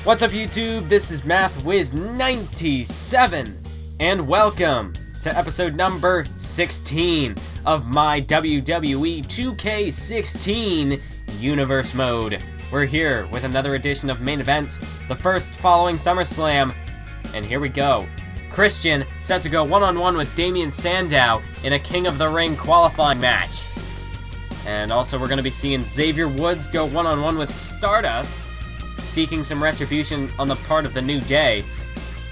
What's up, YouTube? This is MathWiz97, and welcome to episode number 16 of my WWE 2K16 Universe Mode. We're here with another edition of Main Event, the first following SummerSlam, and here we go. Christian set to go one-on-one with Damien Sandow in a King of the Ring qualifying match. And also we're going to be seeing Xavier Woods go one-on-one with Stardust, seeking some retribution on the part of the New Day,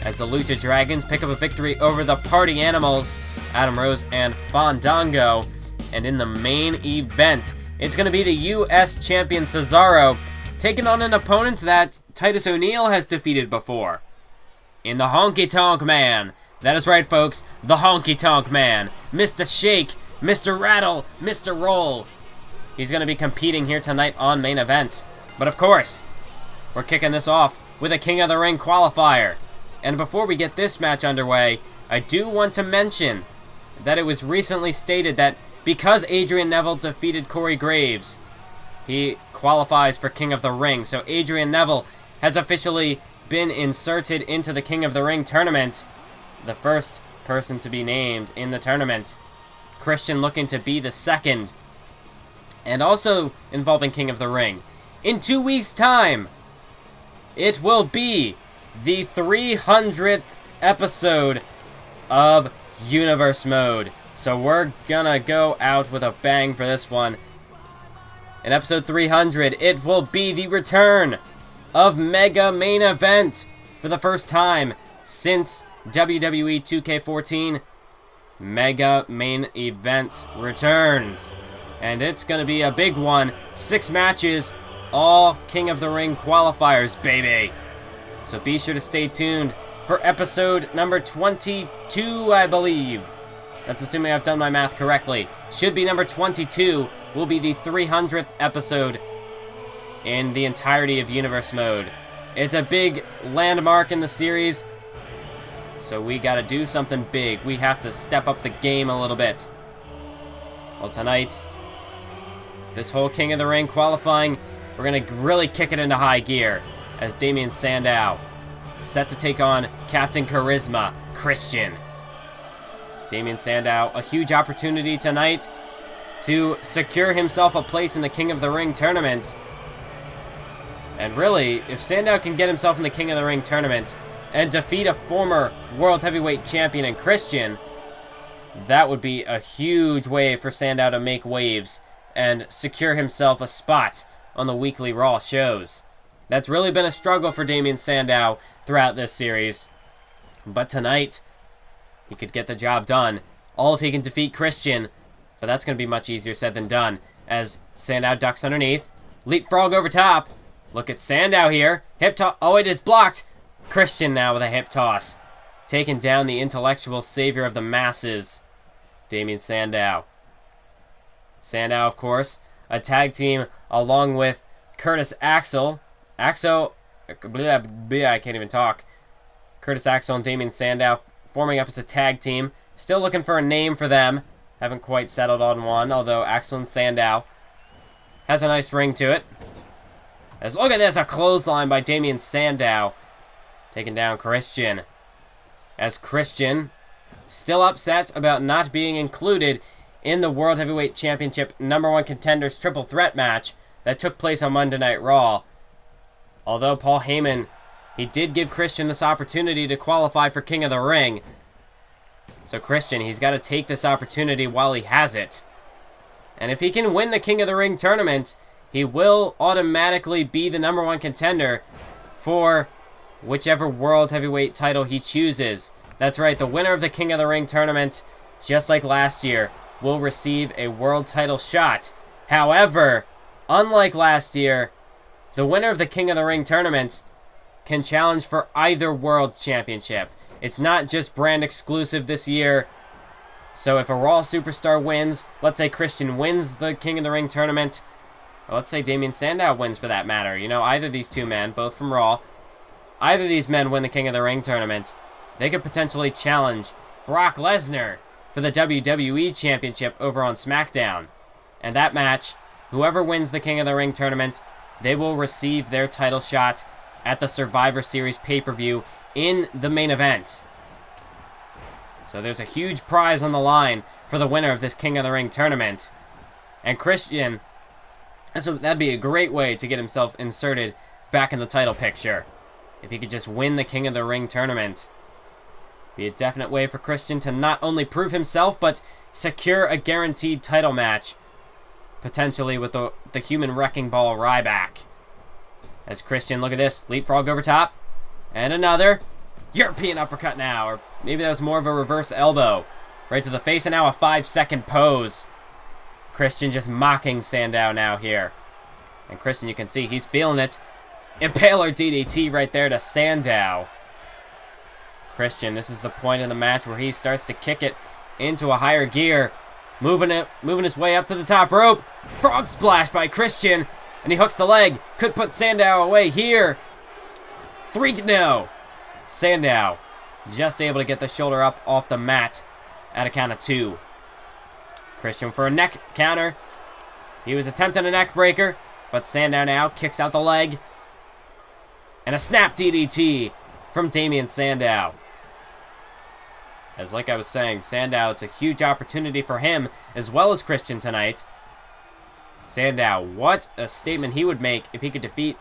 as the Lucha Dragons pick up a victory over the Party Animals, Adam Rose and Fandango. And in the main event, it's going to be the U.S. Champion Cesaro taking on an opponent that Titus O'Neil has defeated before, in the Honky Tonk Man. That is right, folks, the Honky Tonk Man. Mr. Shake, Mr. Rattle, Mr. Roll. He's going to be competing here tonight on Main Event. But of course, we're kicking this off with a King of the Ring qualifier. And before we get this match underway, I do want to mention that it was recently stated that because Adrian Neville defeated Corey Graves, he qualifies for King of the Ring. So Adrian Neville has officially been inserted into the King of the Ring tournament, the first person to be named in the tournament. Christian looking to be the second, and also involving King of the Ring. In 2 weeks' time, it will be the 300th episode of Universe Mode. So we're gonna go out with a bang for this one. In episode 300, it will be the return of Mega Main Event for the first time since WWE 2K14. Mega Main Event returns. And it's gonna be a big one. 6 matches. All King of the Ring qualifiers, baby. So be sure to stay tuned for episode number 22, I believe. That's assuming I've done my math correctly. Should be number 22. Will be the 300th episode in the entirety of Universe Mode. It's a big landmark in the series, so we gotta do something big. We have to step up the game a little bit. Well, tonight, this whole King of the Ring qualifying, we're going to really kick it into high gear as Damien Sandow set to take on Captain Charisma, Christian. Damien Sandow, a huge opportunity tonight to secure himself a place in the King of the Ring tournament. And really, if Sandow can get himself in the King of the Ring tournament and defeat a former World Heavyweight Champion in Christian, that would be a huge way for Sandow to make waves and secure himself a spot on the weekly Raw shows. That's really been a struggle for Damien Sandow throughout this series. But tonight, he could get the job done. All if he can defeat Christian, but that's going to be much easier said than done, as Sandow ducks underneath. Leapfrog over top. Look at Sandow here. Hip toss. Oh, it is blocked. Christian now with a hip toss, taking down the intellectual savior of the masses, Damien Sandow. Sandow, of course, a tag team along with Curtis Axel. I can't even talk. Curtis Axel and Damien Sandow forming up as a tag team. Still looking for a name for them. Haven't quite settled on one, although Axel and Sandow has a nice ring to it. As look at this, a clothesline by Damien Sandow, taking down Christian. As Christian, still upset about not being included in the World Heavyweight Championship #1 Contenders Triple Threat match that took place on Monday Night Raw. Although Paul Heyman, he did give Christian this opportunity to qualify for King of the Ring. So Christian, he's got to take this opportunity while he has it. And if he can win the King of the Ring tournament, he will automatically be the #1 contender for whichever World Heavyweight title he chooses. That's right, the winner of the King of the Ring tournament, just like last year, will receive a world title shot. However, unlike last year, the winner of the King of the Ring tournament can challenge for either world championship. It's not just brand exclusive this year. So if a Raw superstar wins, let's say Christian wins the King of the Ring tournament, or let's say Damien Sandow wins for that matter. You know, either of these two men, both from Raw, either of these men win the King of the Ring tournament, they could potentially challenge Brock Lesnar for the WWE Championship over on SmackDown. And that match, whoever wins the King of the Ring tournament, they will receive their title shot at the Survivor Series pay-per-view in the main event. So there's a huge prize on the line for the winner of this King of the Ring tournament. And Christian, so that'd be a great way to get himself inserted back in the title picture. If he could just win the King of the Ring tournament. Be a definite way for Christian to not only prove himself, but secure a guaranteed title match. Potentially with the human wrecking ball Ryback. As Christian, look at this, leapfrog over top. And another European uppercut now. Or maybe that was more of a reverse elbow. Right to the face, and now a 5-second pose. Christian just mocking Sandow now here. And Christian, you can see, he's feeling it. Impaler DDT right there to Sandow. Christian, this is the point in the match where he starts to kick it into a higher gear. Moving his way up to the top rope. Frog splash by Christian. And he hooks the leg. Could put Sandow away here. No. Sandow just able to get the shoulder up off the mat at a count of 2. Christian for a neck counter. He was attempting a neck breaker, but Sandow now kicks out the leg. And a snap DDT from Damien Sandow. As like I was saying, Sandow, it's a huge opportunity for him as well as Christian tonight. Sandow, what a statement he would make if he could defeat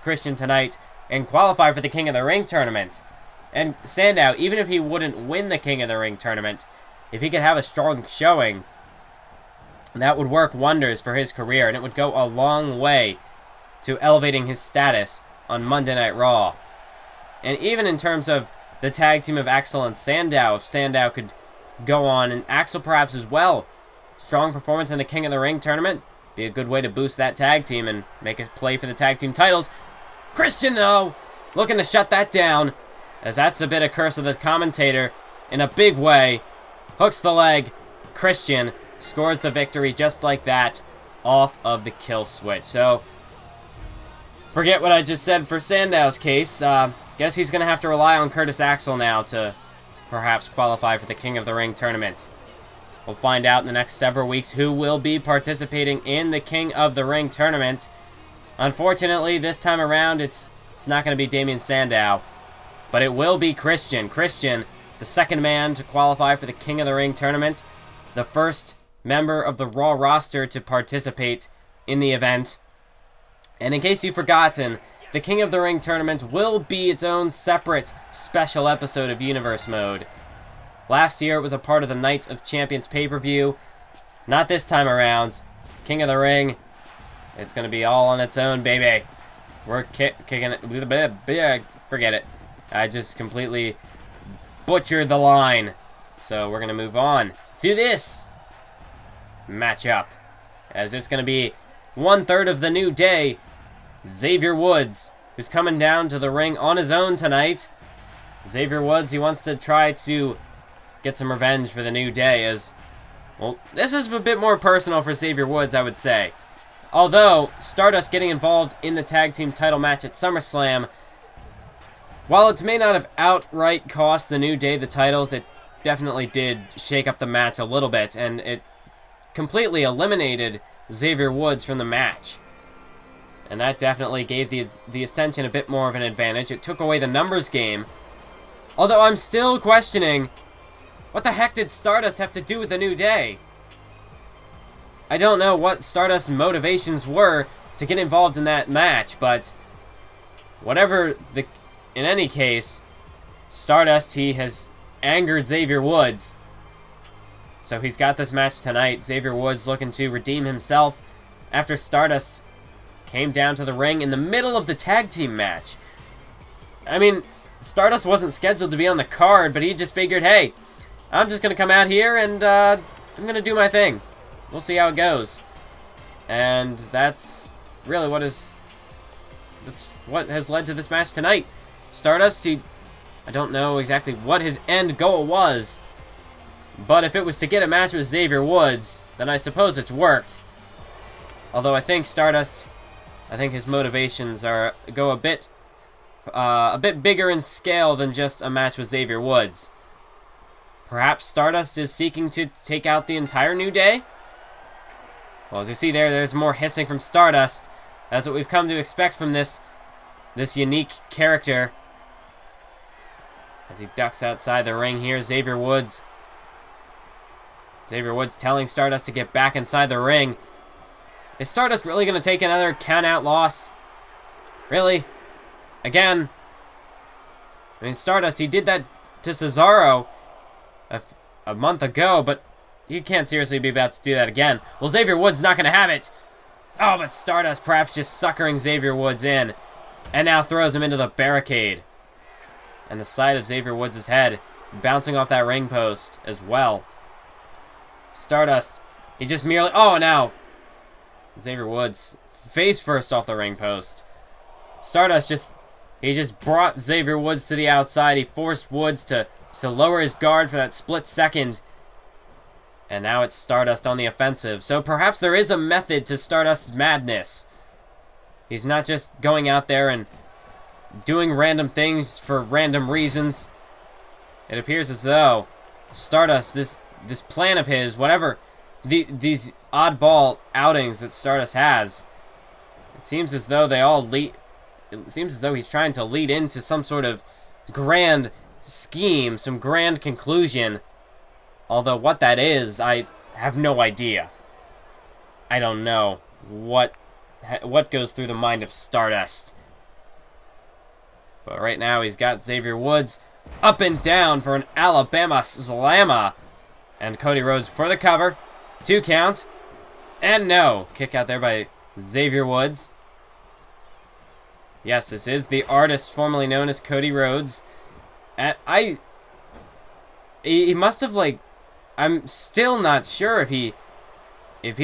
Christian tonight and qualify for the King of the Ring tournament. And Sandow, even if he wouldn't win the King of the Ring tournament, if he could have a strong showing, that would work wonders for his career, and it would go a long way to elevating his status on Monday Night Raw. And even in terms of the tag team of Axel and Sandow, if Sandow could go on, and Axel perhaps as well, strong performance in the King of the Ring tournament, be a good way to boost that tag team and make a play for the tag team titles. Christian, though, looking to shut that down, as that's a bit of curse of the commentator in a big way. Hooks the leg. Christian scores the victory just like that off of the kill switch. So, forget what I just said for Sandow's case. Guess he's going to have to rely on Curtis Axel now to perhaps qualify for the King of the Ring tournament. We'll find out in the next several weeks who will be participating in the King of the Ring tournament. Unfortunately, this time around, it's not going to be Damien Sandow, but it will be Christian. Christian, the second man to qualify for the King of the Ring tournament, the first member of the Raw roster to participate in the event. And in case you've forgotten, the King of the Ring tournament will be its own separate special episode of Universe Mode. Last year, it was a part of the Night of Champions pay-per-view. Not this time around. King of the Ring, it's going to be all on its own, baby. We're kicking it. Forget it. I just completely butchered the line. So we're going to move on to this matchup, as it's going to be 1/3 of the New Day, Xavier Woods, who's coming down to the ring on his own tonight. Xavier Woods, he wants to try to get some revenge for the New Day, as, well, this is a bit more personal for Xavier Woods, I would say. Although, Stardust getting involved in the tag team title match at SummerSlam, while it may not have outright cost the New Day the titles, it definitely did shake up the match a little bit, and it completely eliminated Xavier Woods from the match. And that definitely gave the Ascension a bit more of an advantage. It took away the numbers game. Although I'm still questioning, what the heck did Stardust have to do with the New Day? I don't know what Stardust's motivations were to get involved in that match, but whatever in any case, Stardust, he has angered Xavier Woods. So he's got this match tonight. Xavier Woods looking to redeem himself after Stardust came down to the ring in the middle of the tag team match. I mean, Stardust wasn't scheduled to be on the card, but he just figured, hey, I'm just going to come out here and I'm going to do my thing. We'll see how it goes. And that's really what has led to this match tonight. Stardust, I don't know exactly what his end goal was, but if it was to get a match with Xavier Woods, then I suppose it's worked. Although I think Stardust, his motivations go a bit bigger in scale than just a match with Xavier Woods. Perhaps Stardust is seeking to take out the entire New Day? Well, as you see there's more hissing from Stardust. That's what we've come to expect from this this unique character. As he ducks outside the ring here, Xavier Woods. Xavier Woods telling Stardust to get back inside the ring. Is Stardust really going to take another count-out loss? Really? Again? I mean, Stardust, he did that to Cesaro a month ago, but you can't seriously be about to do that again. Well, Xavier Woods not going to have it. Oh, but Stardust perhaps just suckering Xavier Woods in. And now throws him into the barricade. And the side of Xavier Woods' head bouncing off that ring post as well. Stardust, he just merely... Oh, now Xavier Woods face first off the ring post. Stardust he just brought Xavier Woods to the outside. He forced Woods to lower his guard for that split second. And now it's Stardust on the offensive. So perhaps there is a method to Stardust's madness. He's not just going out there and doing random things for random reasons. It appears as though Stardust, this plan of his, whatever these oddball outings that Stardust has, it seems as though they all lead. It seems as though he's trying to lead into some sort of grand scheme, some grand conclusion. Although what that is, I have no idea. I don't know what goes through the mind of Stardust. But right now he's got Xavier Woods up and down for an Alabama Slammer. And Cody Rhodes for the cover. 2 count. And no. Kick out there by Xavier Woods. Yes, this is the artist formerly known as Cody Rhodes. And he must have, like, I'm still not sure if he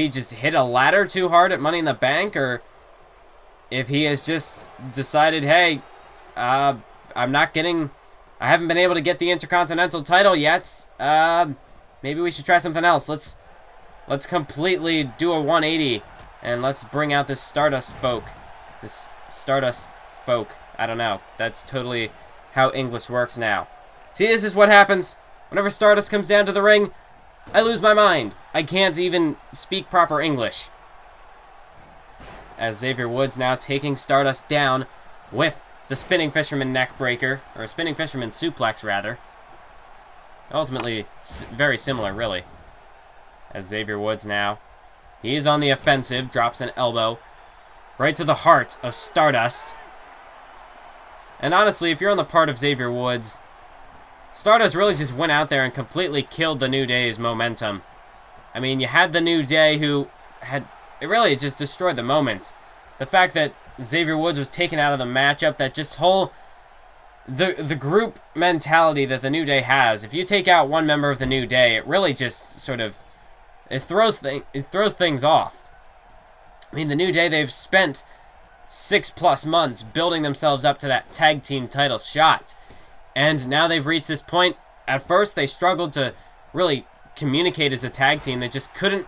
just hit a ladder too hard at Money in the Bank, or if he has just decided, hey, I haven't been able to get the Intercontinental title yet. Maybe we should try something else. Let's completely do a 180, and let's bring out this Stardust folk. I don't know. That's totally how English works now. See, this is what happens whenever Stardust comes down to the ring. I lose my mind. I can't even speak proper English. As Xavier Woods now taking Stardust down with the Spinning Fisherman neckbreaker, or Spinning Fisherman suplex, rather. Ultimately, very similar, really. As Xavier Woods now, he is on the offensive, drops an elbow right to the heart of Stardust. And honestly, if you're on the part of Xavier Woods, Stardust really just went out there and completely killed the New Day's momentum. I mean, you had the New Day who it really just destroyed the moment. The fact that Xavier Woods was taken out of the matchup, that just the group mentality that the New Day has. If you take out one member of the New Day, it really just sort of, it throws things off. I mean, the New Day, they've spent 6+ months building themselves up to that tag team title shot. And now they've reached this point. At first, they struggled to really communicate as a tag team. They just couldn't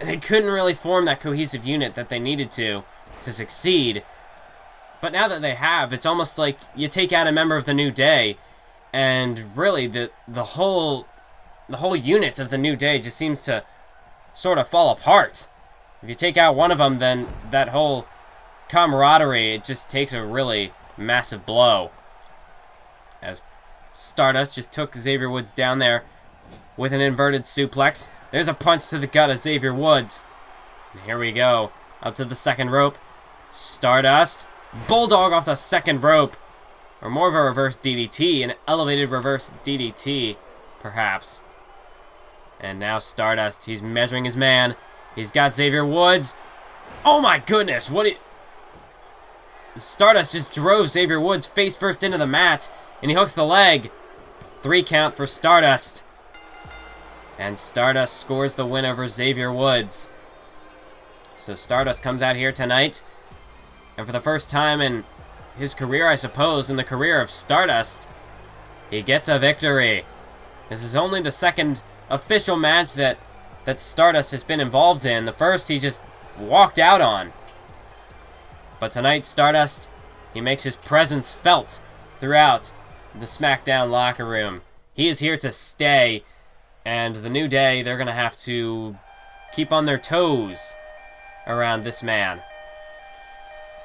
really form that cohesive unit that they needed to succeed. But now that they have, it's almost like you take out a member of the New Day, and really the whole unit of the New Day just seems to sort of fall apart. If you take out one of them, then that whole camaraderie, it just takes a really massive blow. As Stardust just took Xavier Woods down there with an inverted suplex. There's a punch to the gut of Xavier Woods. And here we go. Up to the second rope. Stardust. Bulldog off the second rope. Or more of a reverse DDT. An elevated reverse DDT, perhaps. And now Stardust. He's measuring his man. He's got Xavier Woods. Oh my goodness. Stardust just drove Xavier Woods face first into the mat. And he hooks the leg. 3 count for Stardust. And Stardust scores the win over Xavier Woods. So Stardust comes out here tonight. And for the first time in his career, I suppose, in the career of Stardust, he gets a victory. This is only the second official match that Stardust has been involved in. The first he just walked out on. But tonight, Stardust, he makes his presence felt throughout the SmackDown locker room. He is here to stay, and the New Day, they're going to have to keep on their toes around this man.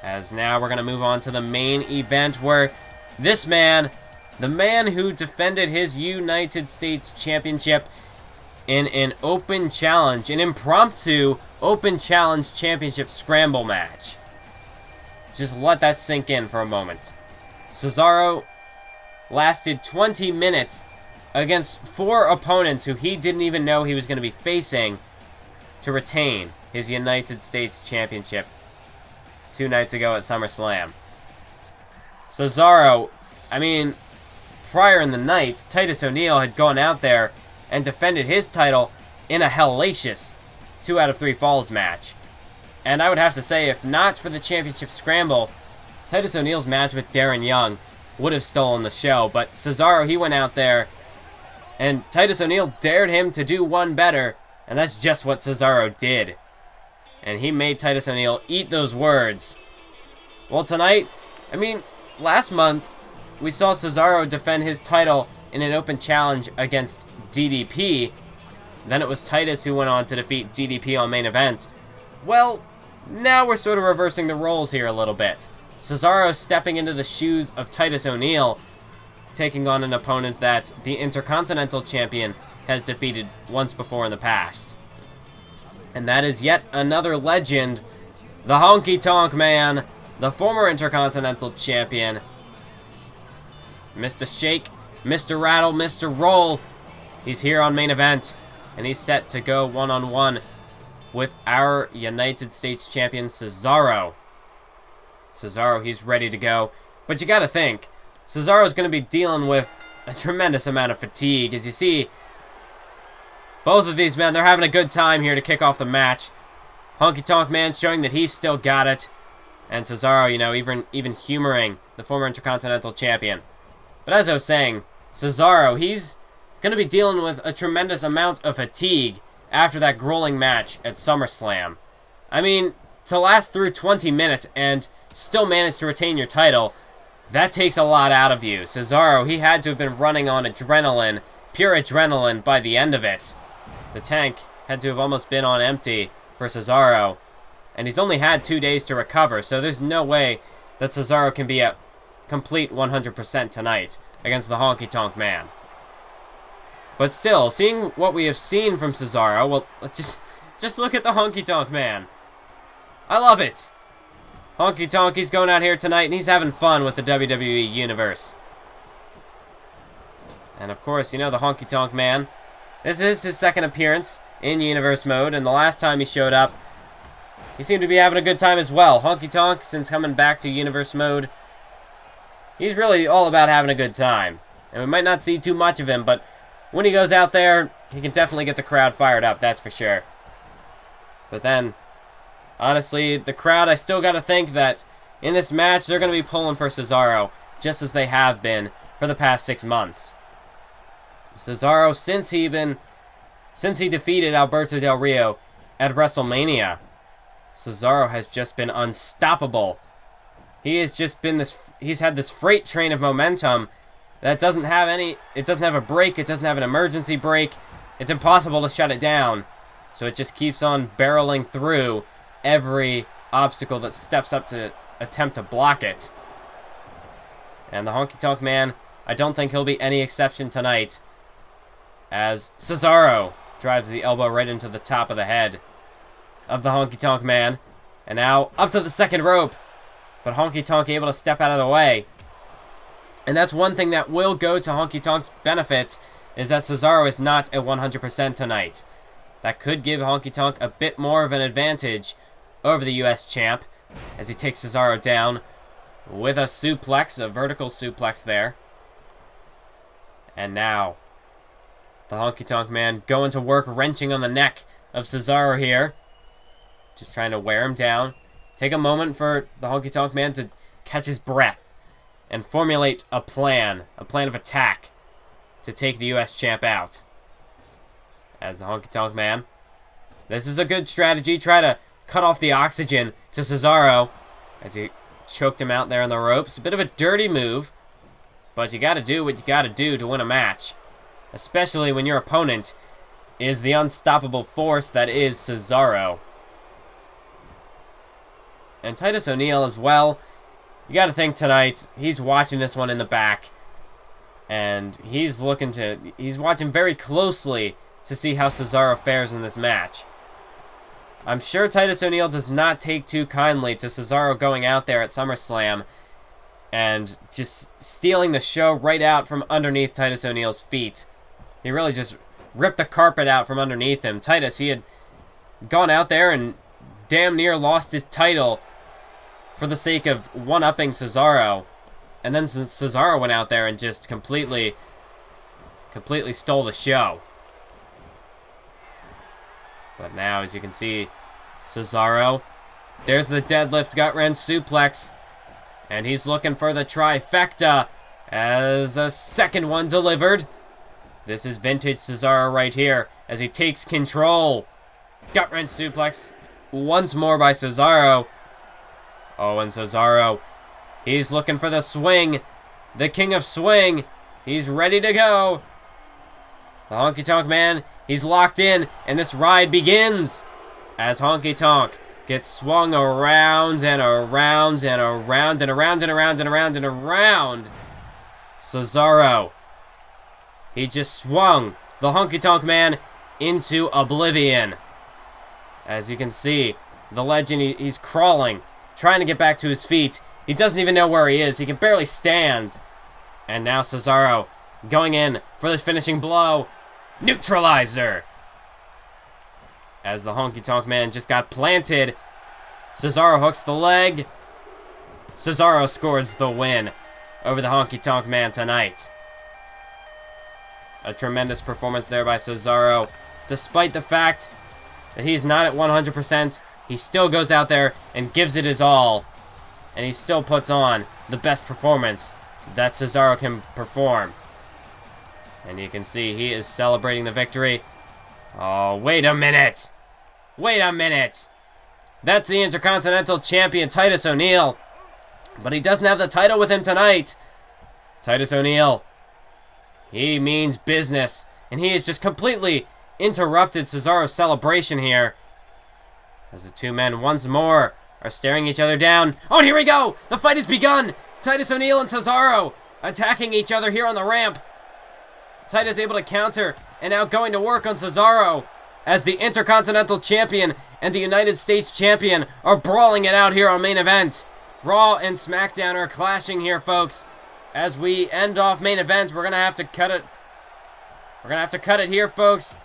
As now we're going to move on to the main event where this man, the man who defended his United States Championship in an open challenge, an impromptu open challenge championship scramble match. Just let that sink in for a moment. Cesaro lasted 20 minutes against 4 opponents who he didn't even know he was going to be facing to retain his United States Championship 2 nights ago at SummerSlam. Cesaro, I mean, prior in the night, Titus O'Neil had gone out there and defended his title in a hellacious 2 out of 3 falls match. And I would have to say, if not for the championship scramble, Titus O'Neil's match with Darren Young would have stolen the show. But Cesaro, he went out there, and Titus O'Neil dared him to do one better, and that's just what Cesaro did. And he made Titus O'Neil eat those words. Well, tonight, I mean, last month, we saw Cesaro defend his title in an open challenge against DDP. Then it was Titus who went on to defeat DDP on main event. Well, now we're sort of reversing the roles here a little bit. Cesaro stepping into the shoes of Titus O'Neil, taking on an opponent that the Intercontinental Champion has defeated once before in the past. And that is yet another legend, the Honky Tonk Man, the former Intercontinental Champion. Mr. Shake, Mr. Rattle, Mr. Roll. He's here on main event, and he's set to go one-on-one with our United States Champion, Cesaro. Cesaro, he's ready to go. But you gotta think, Cesaro's gonna be dealing with a tremendous amount of fatigue. As you see, both of these men, they're having a good time here to kick off the match. Honky Tonk Man showing that he's still got it. And Cesaro, you know, even humoring the former Intercontinental Champion. But as I was saying, Cesaro, he's going to be dealing with a tremendous amount of fatigue after that grueling match at SummerSlam. I mean, to last through 20 minutes and still manage to retain your title, that takes a lot out of you. Cesaro, he had to have been running on adrenaline, pure adrenaline by the end of it. The tank had to have almost been on empty for Cesaro. And he's only had 2 days to recover, so there's no way that Cesaro can be at complete 100% tonight against the Honky Tonk Man. But still, seeing what we have seen from Cesaro, well, just look at the Honky Tonk Man. I love it. Honky Tonk, he's going out here tonight, and he's having fun with the WWE Universe. And of course, you know, the Honky Tonk Man, this is his second appearance in Universe Mode, and the last time he showed up, he seemed to be having a good time as well. Honky Tonk, since coming back to Universe Mode, he's really all about having a good time. And we might not see too much of him, but when he goes out there, he can definitely get the crowd fired up, that's for sure. But then, honestly, the crowd, I still got to think that in this match, they're going to be pulling for Cesaro, just as they have been for the past 6 months. Cesaro, since he defeated Alberto Del Rio at WrestleMania, Cesaro has just been unstoppable. He has just been he's had this freight train of momentum that doesn't have a break, it doesn't have an emergency brake. It's impossible to shut it down. So it just keeps on barreling through every obstacle that steps up to attempt to block it. And the Honky Tonk Man, I don't think he'll be any exception tonight, as Cesaro drives the elbow right into the top of the head of the Honky Tonk Man. And now up to the second rope. But Honky Tonk able to step out of the way. And that's one thing that will go to Honky Tonk's benefit, is that Cesaro is not at 100% tonight. That could give Honky Tonk a bit more of an advantage over the US champ, as he takes Cesaro down with a suplex, a vertical suplex there. And now, the Honky Tonk Man going to work, wrenching on the neck of Cesaro here. Just trying to wear him down. Take a moment for the Honky Tonk Man to catch his breath and formulate a plan of attack to take the US champ out. As the Honky Tonk Man, this is a good strategy. Try to cut off the oxygen to Cesaro as he choked him out there on the ropes. A bit of a dirty move, but you gotta do what you gotta do to win a match, especially when your opponent is the unstoppable force that is Cesaro. And Titus O'Neil as well. You got to think tonight, he's watching this one in the back. And he's watching very closely to see how Cesaro fares in this match. I'm sure Titus O'Neil does not take too kindly to Cesaro going out there at SummerSlam and just stealing the show right out from underneath Titus O'Neil's feet. He really just ripped the carpet out from underneath him. Titus, he had gone out there and damn near lost his title for the sake of one-upping Cesaro. And then Cesaro went out there and just completely stole the show. But now, as you can see, Cesaro, there's the deadlift gut-wrench suplex. And he's looking for the trifecta as a second one delivered. This is vintage Cesaro right here as he takes control. Gut-wrench suplex once more by Cesaro. Oh, and Cesaro, he's looking for the swing. The king of swing. He's ready to go. The Honky Tonk Man, he's locked in, and this ride begins as Honky Tonk gets swung around and around and around and around and around and around and around. Cesaro, he just swung the Honky Tonk Man into oblivion. As you can see, the legend, he's crawling, trying to get back to his feet. He doesn't even know where he is. He can barely stand. And now Cesaro going in for the finishing blow. Neutralizer. As the Honky Tonk Man just got planted, Cesaro hooks the leg. Cesaro scores the win over the Honky Tonk Man tonight. A tremendous performance there by Cesaro. Despite the fact that he's not at 100%, he still goes out there and gives it his all. And he still puts on the best performance that Cesaro can perform. And you can see he is celebrating the victory. Oh, wait a minute. Wait a minute. That's the Intercontinental Champion, Titus O'Neil. But he doesn't have the title with him tonight. Titus O'Neil, he means business. And he has just completely interrupted Cesaro's celebration here. As the two men once more are staring each other down. Oh, and here we go! The fight has begun! Titus O'Neil and Cesaro attacking each other here on the ramp. Titus able to counter, and now going to work on Cesaro as the Intercontinental Champion and the United States Champion are brawling it out here on Main Event. Raw and SmackDown are clashing here, folks. As we end off Main Event, we're going to have to cut it. We're going to have to cut it here, folks,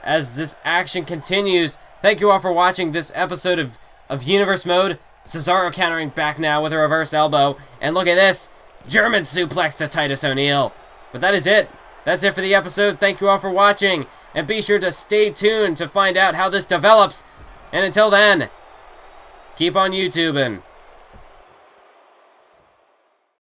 as this action continues. Thank you all for watching this episode of Universe Mode. Cesaro countering back now with a reverse elbow. And look at this. German suplex to Titus O'Neil. But that is it. That's it for the episode. Thank you all for watching. And be sure to stay tuned to find out how this develops. And until then, keep on YouTubing.